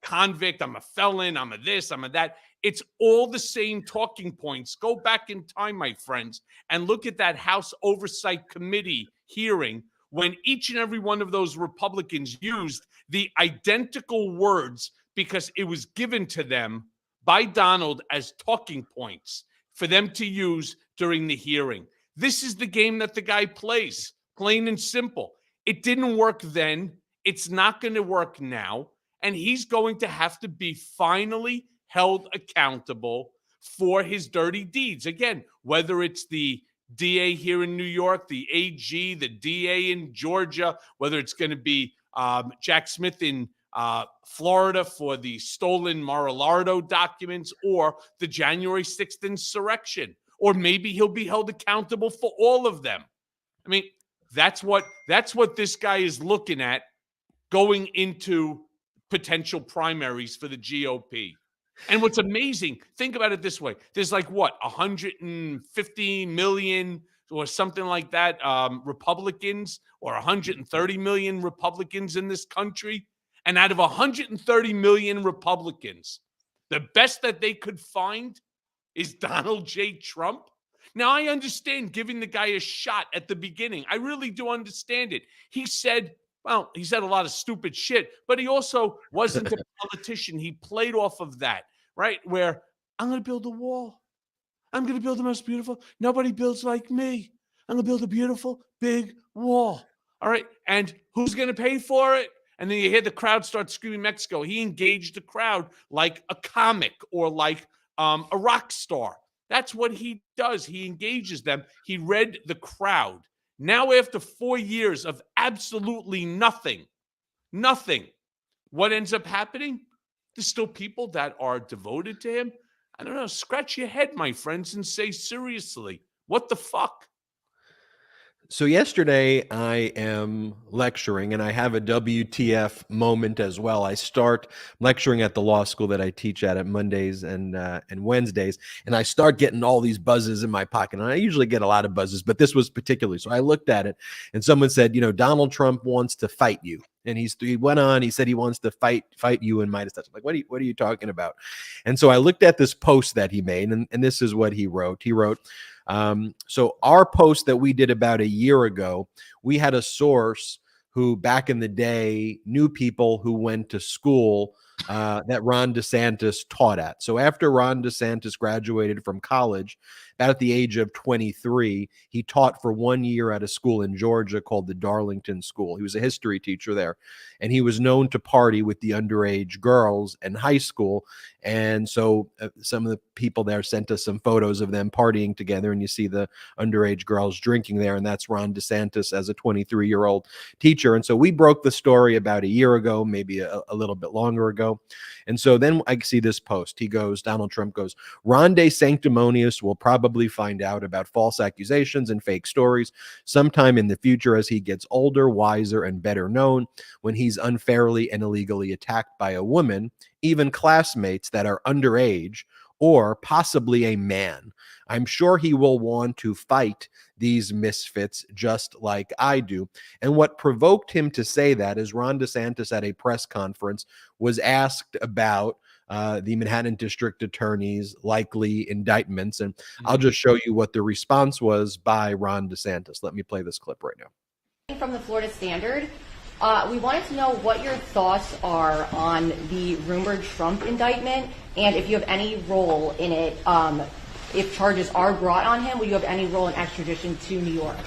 convict, I'm a felon, I'm a this, I'm a that. It's all the same talking points. Go back in time, my friends, and look at that House Oversight Committee hearing when each and every one of those Republicans used the identical words because it was given to them by Donald as talking points for them to use during the hearing. This is the game that the guy plays, plain and simple. It didn't work then. It's not going to work now. And he's going to have to be finally held accountable for his dirty deeds. Again, whether it's the DA here in New York, the AG, the DA in Georgia, whether it's going to be Jack Smith in Florida for the stolen Mar-a-Lago documents, or the January 6th insurrection, or maybe he'll be held accountable for all of them. I mean, that's what this guy is looking at going into potential primaries for the GOP. And what's amazing, think about it this way. There's like, what, 150 million or something like that Republicans, or 130 million Republicans in this country. And out of 130 million Republicans, the best that they could find is Donald J. Trump. Now, I understand giving the guy a shot at the beginning. I really do understand it. He said a lot of stupid shit, but he also wasn't a politician. He played off of that, right? Where I'm going to build a wall. I'm going to build the most beautiful. Nobody builds like me. I'm going to build a beautiful, big wall. All right. And who's going to pay for it? And then you hear the crowd start screaming Mexico. He engaged the crowd like a comic or like a rock star. That's what he does. He engages them. He read the crowd. Now, after 4 years of absolutely nothing, what ends up happening? There's still people that are devoted to him. I don't know. Scratch your head, my friends, and say seriously, what the fuck? So yesterday I am lecturing, and I have a WTF moment as well. I start lecturing at the law school that I teach at Mondays and Wednesdays, and I start getting all these buzzes in my pocket. And I usually get a lot of buzzes, but this was particularly. So I looked at it, and someone said, Donald Trump wants to fight you. And he went on, he said he wants to fight you in MeidasTouch. I'm like, what are you talking about? And so I looked at this post that he made, and this is what he wrote. He wrote, so our post that we did about a year ago, we had a source who back in the day knew people who went to school that Ron DeSantis taught at. So after Ron DeSantis graduated from college, about at the age of 23, he taught for 1 year at a school in Georgia called the Darlington School. He was a history teacher there, and he was known to party with the underage girls in high school. And so some of the people there sent us some photos of them partying together, and you see the underage girls drinking there, and that's Ron DeSantis as a 23-year-old teacher. And so we broke the story about a year ago, maybe a little bit longer ago. And so then I see this post. Donald Trump goes, Ron DeSanctimonious will probably find out about false accusations and fake stories sometime in the future as he gets older, wiser, and better known, when he's unfairly and illegally attacked by a woman, even classmates that are underage, or possibly a man. I'm sure he will want to fight these misfits just like I do. And what provoked him to say that is Ron DeSantis at a press conference was asked about the Manhattan District Attorney's likely indictments. And I'll just show you what the response was by Ron DeSantis. Let me play this clip right now. From the Florida Standard, we wanted to know what your thoughts are on the rumored Trump indictment, and if you have any role in it. If charges are brought on him, will you have any role in extradition to New York?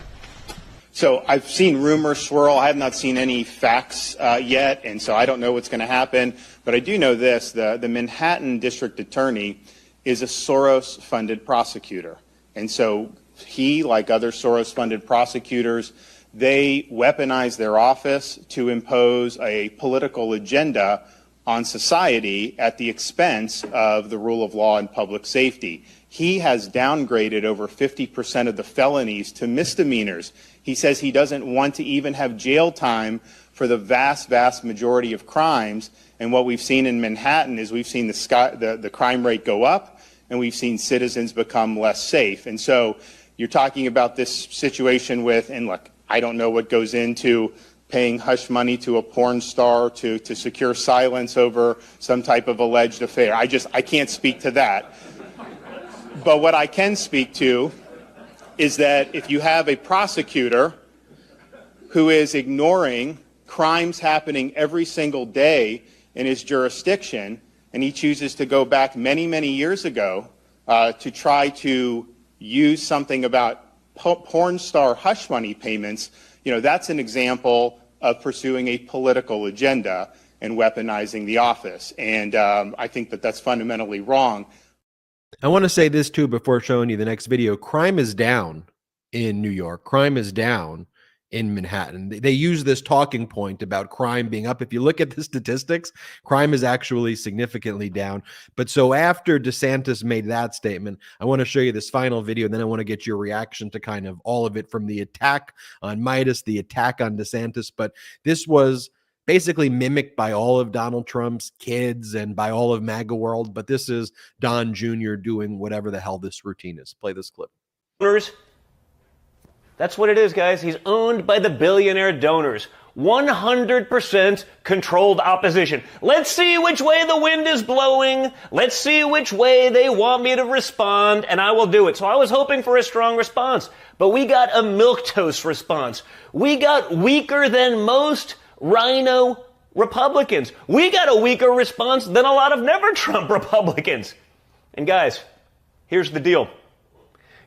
So I've seen rumors swirl. I have not seen any facts yet, and so I don't know what's going to happen. But I do know this: the Manhattan District Attorney is a Soros-funded prosecutor, and so he, like other Soros-funded prosecutors, they weaponize their office to impose a political agenda on society at the expense of the rule of law and public safety. He has downgraded over 50% of the felonies to misdemeanors. He says he doesn't want to even have jail time for the vast, vast majority of crimes. And what we've seen in Manhattan is we've seen the crime rate go up, and we've seen citizens become less safe. And so you're talking about this situation with, and look, I don't know what goes into paying hush money to a porn star to secure silence over some type of alleged affair. I can't speak to that. But what I can speak to is that if you have a prosecutor who is ignoring crimes happening every single day in his jurisdiction, and he chooses to go back many, many years ago to try to use something about porn star hush money payments, that's an example of pursuing a political agenda and weaponizing the office. And I think that that's fundamentally wrong. I want to say this too before showing you the next video. Crime is down in New York. Crime is down in Manhattan. They use this talking point about crime being up. If you look at the statistics, crime is actually significantly down. But so after DeSantis made that statement, I want to show you this final video, and then I want to get your reaction to kind of all of it, from the attack on Meidas, the attack on DeSantis. But this was basically mimicked by all of Donald Trump's kids and by all of MAGA world. But this is Don Jr. doing whatever the hell this routine is. Play this clip. That's what it is, guys. He's owned by the billionaire donors. 100% controlled opposition. Let's see which way the wind is blowing. Let's see which way they want me to respond, and I will do it. So I was hoping for a strong response, but we got a milquetoast response. We got weaker than most rhino Republicans. We got a weaker response than a lot of never-Trump Republicans. And guys, here's the deal.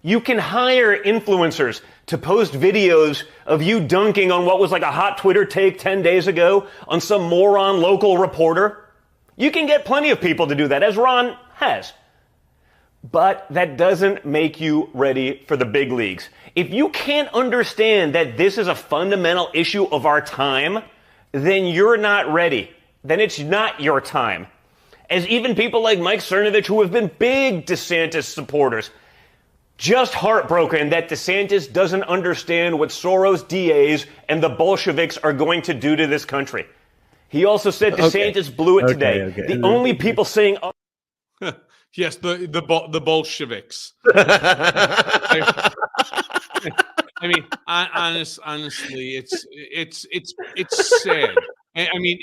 You can hire influencers to post videos of you dunking on what was like a hot Twitter take 10 days ago on some moron local reporter. You can get plenty of people to do that, as Ron has. But that doesn't make you ready for the big leagues. If you can't understand that this is a fundamental issue of our time, then you're not ready. Then it's not your time. As even people like Mike Cernovich, who have been big DeSantis supporters, just heartbroken that DeSantis doesn't understand what Soros DAs and the Bolsheviks are going to do to this country. He also said DeSantis blew it today. The only people saying... Yes, the Bolsheviks. I mean, honestly, it's sad. I mean,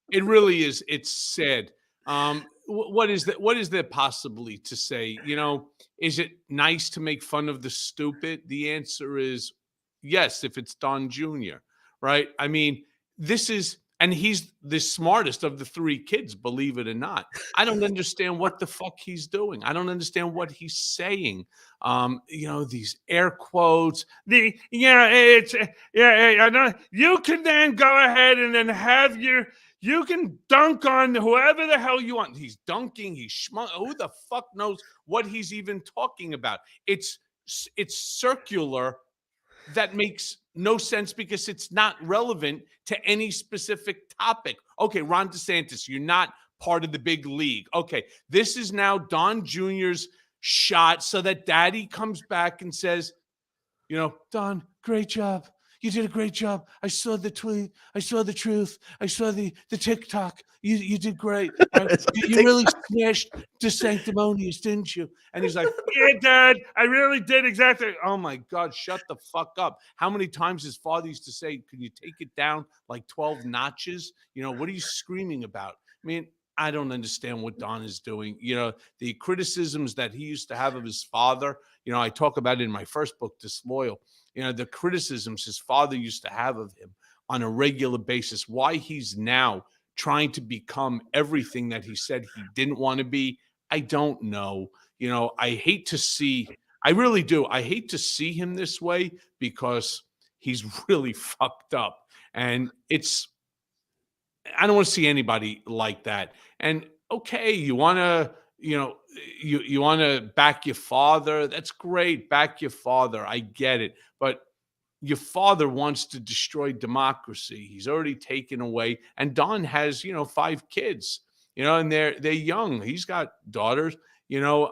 it really is. It's sad. What is that? What is there possibly to say? You know, is it nice to make fun of the stupid? The answer is yes, if it's Don Jr., right? I mean, and he's the smartest of the three kids, believe it or not. I don't understand what the fuck he's doing. I don't understand what he's saying. You know, these air quotes. I know you can then go ahead and then have you can dunk on whoever the hell you want. He's dunking. Who the fuck knows what he's even talking about? It's circular. That makes no sense because it's not relevant to any specific topic. Okay, Ron DeSantis, you're not part of the big league. Okay, this is now Don Jr.'s shot so that Daddy comes back and says, you know, Don, great job. You did a great job. I saw the tweet. I saw the truth. I saw the TikTok. You did great. You really smashed DeSanctimonious, didn't you? And he's like, yeah, Dad, I really did exactly. Oh, my God, shut the fuck up. How many times his father used to say, can you take it down like 12 notches? You know, what are you screaming about? I mean, I don't understand what Don is doing. You know, the criticisms that he used to have of his father, you know, I talk about it in my first book, Disloyal. You know, the criticisms his father used to have of him on a regular basis, why he's now trying to become everything that he said he didn't want to be, I don't know. You know, I really do. I hate to see him this way because he's really fucked up. And I don't want to see anybody like that. And okay, you want to, you know, you want to back your father. That's great. Back your father. I get it. But your father wants to destroy democracy. He's already taken away. And Don has, you know, 5 kids, you know, and they're young. He's got daughters, you know,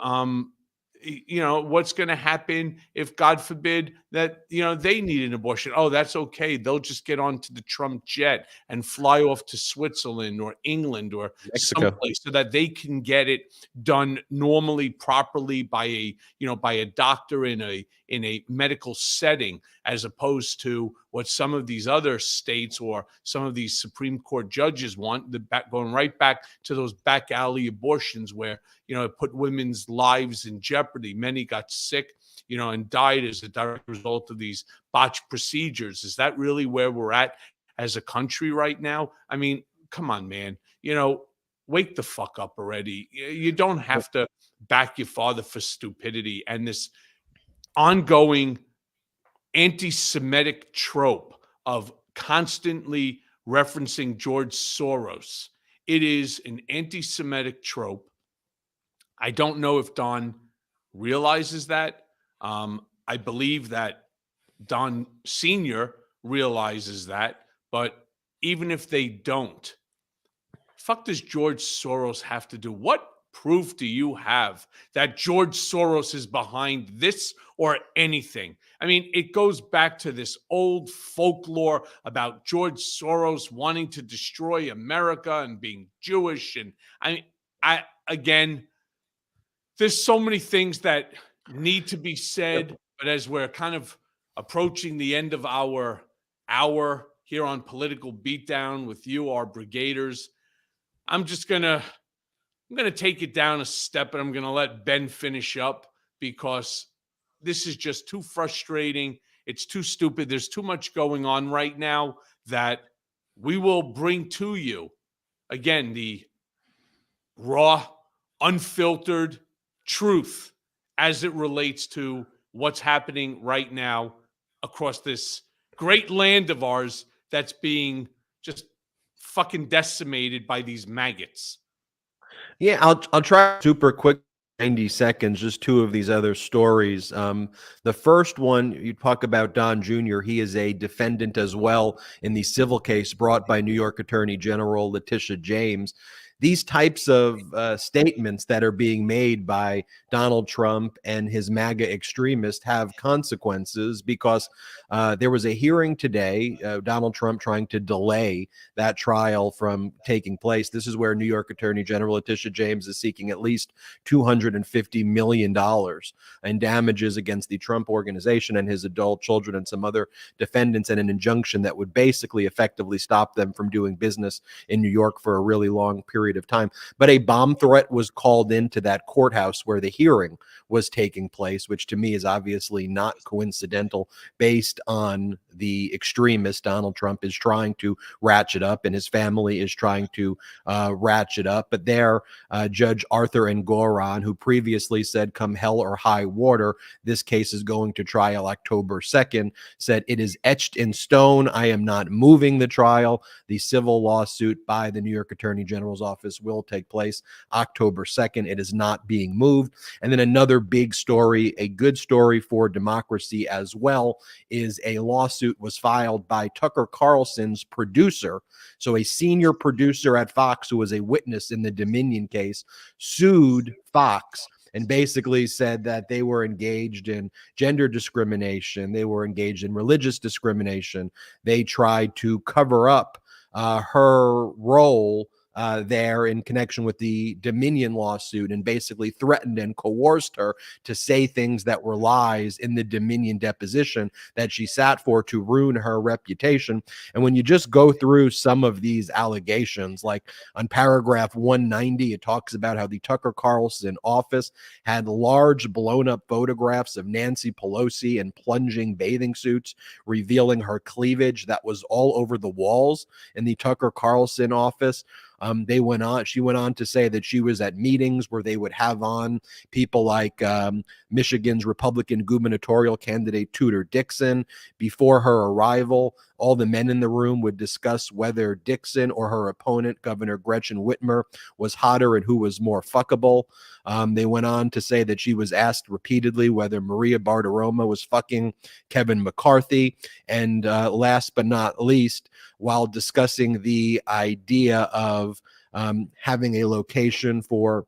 what's going to happen if, God forbid, that, you know, they need an abortion? Oh, that's okay. They'll just get onto the Trump jet and fly off to Switzerland or England or Mexico, someplace so that they can get it done normally, properly by a doctor in a medical setting, as opposed to what some of these other states or some of these Supreme Court judges want, going right back to those back alley abortions where, you know, it put women's lives in jeopardy. Many got sick, you know, and died as a direct result of these botched procedures. Is that really where we're at as a country right now? I mean, come on, man. You know, wake the fuck up already. You don't have to back your father for stupidity and this ongoing anti-Semitic trope of constantly referencing George Soros. It is an anti-Semitic trope. I don't know if Don realizes that. I believe that Don Sr. realizes that. But even if they don't, fuck does George Soros have to do? What proof do you have that George Soros is behind this or anything? I mean, it goes back to this old folklore about George Soros wanting to destroy America and being Jewish. And again, there's so many things that need to be said, but as we're kind of approaching the end of our hour here on Political Beatdown with you, our brigaders, I'm going to take it down a step, and I'm going to let Ben finish up because this is just too frustrating. It's too stupid. There's too much going on right now that we will bring to you, again, the raw, unfiltered truth as it relates to what's happening right now across this great land of ours that's being just fucking decimated by these maggots. Yeah, I'll try super quick, 90 seconds, just two of these other stories. The first one, you talk about Don Jr. He is a defendant as well in the civil case brought by New York Attorney General Letitia James. These types of statements that are being made by Donald Trump and his MAGA extremists have consequences because there was a hearing today, Donald Trump trying to delay that trial from taking place. This is where New York Attorney General Letitia James is seeking at least $250 million in damages against the Trump organization and his adult children and some other defendants, and an injunction that would basically effectively stop them from doing business in New York for a really long period of time. But a bomb threat was called into that courthouse where the hearing was taking place, which to me is obviously not coincidental based on the extremist Donald Trump is trying to ratchet up and his family is trying to ratchet up. But there, Judge Arthur Engoron, who previously said come hell or high water, this case is going to trial October 2nd, said it is etched in stone. I am not moving the trial. The civil lawsuit by the New York Attorney General's office will take place October 2nd. It is not being moved. And then another big story, a good story for democracy as well, is a lawsuit was filed by Tucker Carlson's producer. So a senior producer at Fox who was a witness in the Dominion case sued Fox and basically said that they were engaged in gender discrimination. They were engaged in religious discrimination. They tried to cover up her role there in connection with the Dominion lawsuit and basically threatened and coerced her to say things that were lies in the Dominion deposition that she sat for to ruin her reputation. And when you just go through some of these allegations, like on paragraph 190, it talks about how the Tucker Carlson office had large blown up photographs of Nancy Pelosi in plunging bathing suits, revealing her cleavage that was all over the walls in the Tucker Carlson office. She went on to say that she was at meetings where they would have on people like Michigan's Republican gubernatorial candidate Tudor Dixon. Before her arrival, all the men in the room would discuss whether Dixon or her opponent, Governor Gretchen Whitmer, was hotter and who was more fuckable. They went on to say that she was asked repeatedly whether Maria Bartiromo was fucking Kevin McCarthy. And last but not least, while discussing the idea of having a location for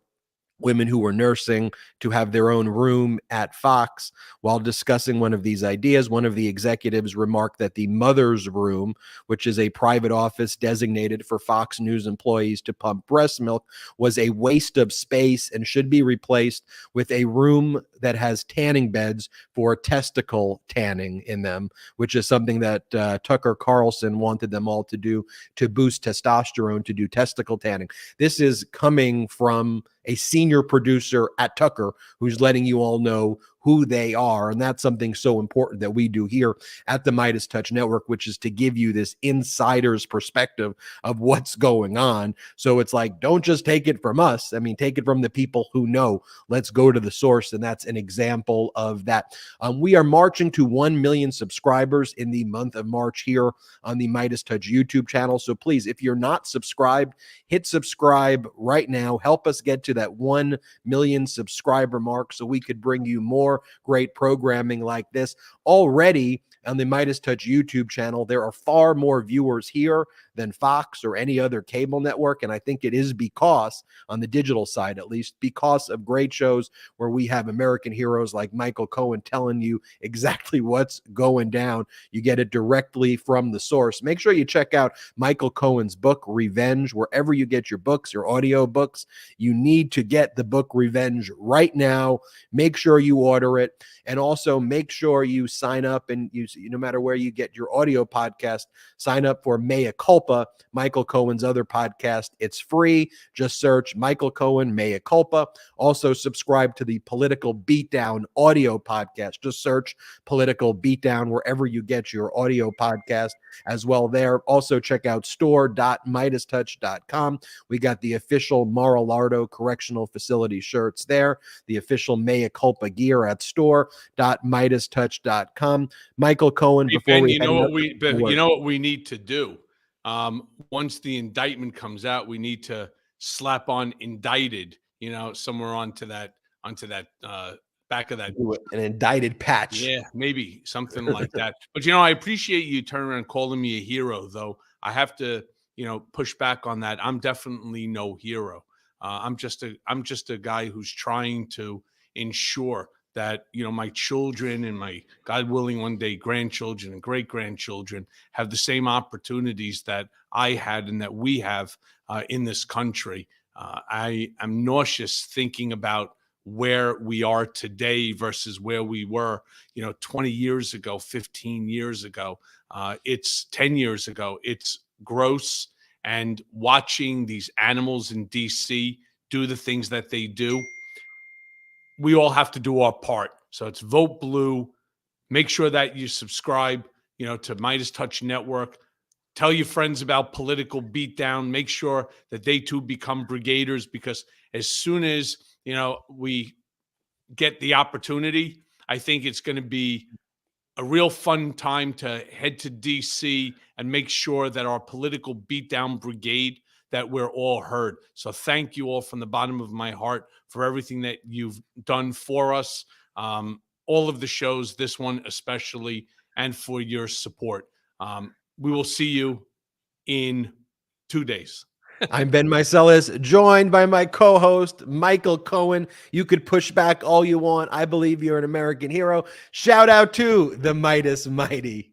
women who were nursing to have their own room at Fox. While discussing one of these ideas, one of the executives remarked that the mother's room, which is a private office designated for Fox News employees to pump breast milk, was a waste of space and should be replaced with a room that has tanning beds for testicle tanning in them, which is something that Tucker Carlson wanted them all to do to boost testosterone, to do testicle tanning. This is coming from a senior producer at Tucker who's letting you all know who they are. And that's something so important that we do here at the MeidasTouch Network, which is to give you this insider's perspective of what's going on. So it's like, don't just take it from us. I mean, take it from the people who know. Let's go to the source. And that's an example of that. We are marching to 1 million subscribers in the month of March here on the MeidasTouch YouTube channel. So please, if you're not subscribed, hit subscribe right now. Help us get to that 1 million subscriber mark so we could bring you more more great programming like this. Already on the MeidasTouch YouTube channel, there are far more viewers here than Fox or any other cable network. And I think it is because, on the digital side at least, because of great shows where we have American heroes like Michael Cohen telling you exactly what's going down. You get it directly from the source. Make sure you check out Michael Cohen's book, Revenge, wherever you get your books, your audio books. You need to get the book Revenge right now. Make sure you order it. And also make sure you sign up, and no matter where you get your audio podcast, sign up for Mea Culpa, Michael Cohen's other podcast. It's free. Just search Michael Cohen, Mea Culpa. Also subscribe to the Political Beatdown audio podcast. Just search Political Beatdown wherever you get your audio podcast as well there. Also check out store.MeidasTouch.com. We got the official Mar-a-Lardo Correctional Facility shirts there, the official Mea Culpa gear at store.MeidasTouch.com. Michael Cohen, before Ben, we you know what we need to do. Once the indictment comes out, we need to slap on indicted, somewhere onto that back of that. An indicted patch. Yeah, maybe something like that. But I appreciate you turning around calling me a hero, though. I have to, push back on that. I'm definitely no hero. I'm just a guy who's trying to ensure that my children and my, God willing, one day grandchildren and great grandchildren have the same opportunities that I had and that we have in this country. I am nauseous thinking about where we are today versus where we were, 20 years ago, 15 years ago. It's 10 years ago. It's gross. And watching these animals in DC do the things that they do, we all have to do our part. So it's vote blue. Make sure that you subscribe, to MeidasTouch Network. Tell your friends about Political Beatdown. Make sure that they too become brigaders, because as soon as, we get the opportunity, I think it's going to be a real fun time to head to DC and make sure that our Political Beatdown brigade, that we're all heard. So thank you all from the bottom of my heart for everything that you've done for us, all of the shows, this one especially, and for your support. We will see you in 2 days. I'm Ben Meiselas, joined by my co-host, Michael Cohen. You could push back all you want. I believe you're an American hero. Shout out to the Meidas Mighty.